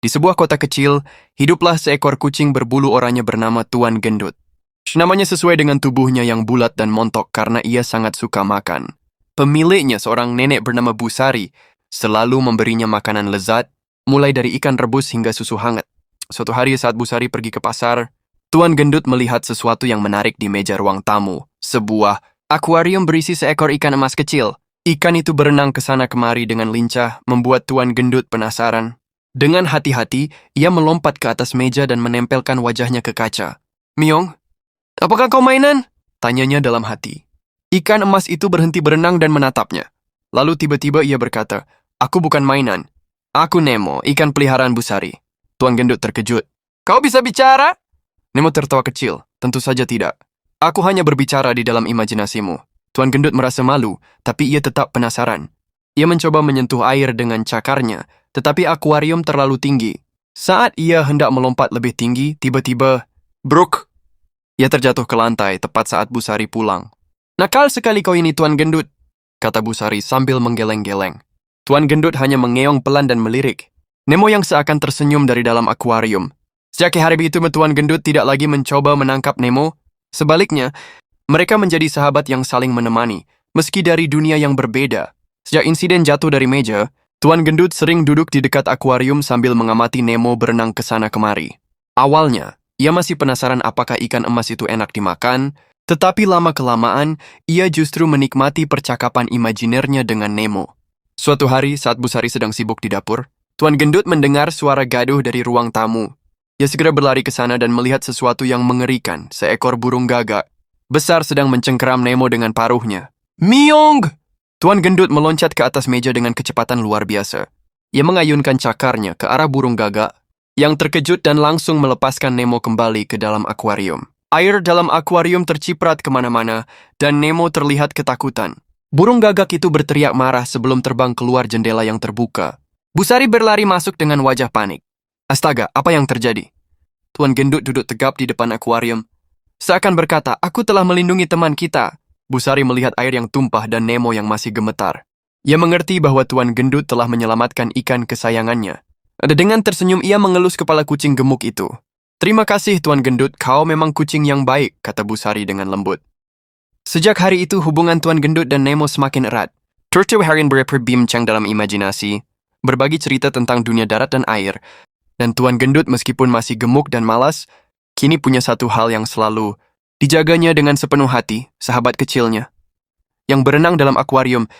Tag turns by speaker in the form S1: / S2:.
S1: Di sebuah kota kecil, hiduplah seekor kucing berbulu oranye bernama Tuan Gendut. Namanya sesuai dengan tubuhnya yang bulat dan montok karena ia sangat suka makan. Pemiliknya, seorang nenek bernama Busari, selalu memberinya makanan lezat, mulai dari ikan rebus hingga susu hangat. Suatu hari saat Busari pergi ke pasar, Tuan Gendut melihat sesuatu yang menarik di meja ruang tamu. Sebuah akuarium berisi seekor ikan emas kecil. Ikan itu berenang ke sana kemari dengan lincah, membuat Tuan Gendut penasaran. Dengan hati-hati, ia melompat ke atas meja dan menempelkan wajahnya ke kaca. "Miong, apakah kau mainan?" tanyanya dalam hati. Ikan emas itu berhenti berenang dan menatapnya. Lalu tiba-tiba ia berkata, "Aku bukan mainan. Aku Nemo, ikan peliharaan Busari." Tuan Gendut terkejut. "Kau bisa bicara?" Nemo tertawa kecil. "Tentu saja tidak. Aku hanya berbicara di dalam imajinasimu." Tuan Gendut merasa malu, tapi ia tetap penasaran. Ia mencoba menyentuh air dengan cakarnya, tetapi akuarium terlalu tinggi. Saat ia hendak melompat lebih tinggi, tiba-tiba, bruk! Ia terjatuh ke lantai tepat saat Busari pulang. "Nakal sekali kau ini, Tuan Gendut," kata Busari sambil menggeleng-geleng. Tuan Gendut hanya mengeong pelan dan melirik. Nemo yang seakan tersenyum dari dalam akuarium. Sejak hari itu, Tuan Gendut tidak lagi mencoba menangkap Nemo. Sebaliknya, mereka menjadi sahabat yang saling menemani, meski dari dunia yang berbeda. Sejak insiden jatuh dari meja, Tuan Gendut sering duduk di dekat akuarium sambil mengamati Nemo berenang ke sana kemari. Awalnya, ia masih penasaran apakah ikan emas itu enak dimakan, tetapi lama-kelamaan, ia justru menikmati percakapan imajinernya dengan Nemo. Suatu hari, saat Busari sedang sibuk di dapur, Tuan Gendut mendengar suara gaduh dari ruang tamu. Ia segera berlari ke sana dan melihat sesuatu yang mengerikan, seekor burung gagak besar sedang mencengkeram Nemo dengan paruhnya. "Miong!" Tuan Gendut meloncat ke atas meja dengan kecepatan luar biasa. Ia mengayunkan cakarnya ke arah burung gagak, yang terkejut dan langsung melepaskan Nemo kembali ke dalam akuarium. Air dalam akuarium terciprat kemana-mana, dan Nemo terlihat ketakutan. Burung gagak itu berteriak marah sebelum terbang keluar jendela yang terbuka. Busari berlari masuk dengan wajah panik. "Astaga, apa yang terjadi?" Tuan Gendut duduk tegap di depan akuarium, seakan berkata, "Aku telah melindungi teman kita." Busari melihat air yang tumpah dan Nemo yang masih gemetar. Ia mengerti bahwa Tuan Gendut telah menyelamatkan ikan kesayangannya. Dengan tersenyum ia mengelus kepala kucing gemuk itu. "Terima kasih Tuan Gendut, kau memang kucing yang baik," kata Busari dengan lembut. Sejak hari itu hubungan Tuan Gendut dan Nemo semakin erat. Turtle harian berbincang dalam imajinasi, berbagi cerita tentang dunia darat dan air. Dan Tuan Gendut meskipun masih gemuk dan malas, kini punya satu hal yang selalu dijaganya dengan sepenuh hati, sahabat kecilnya. Yang berenang dalam akuarium,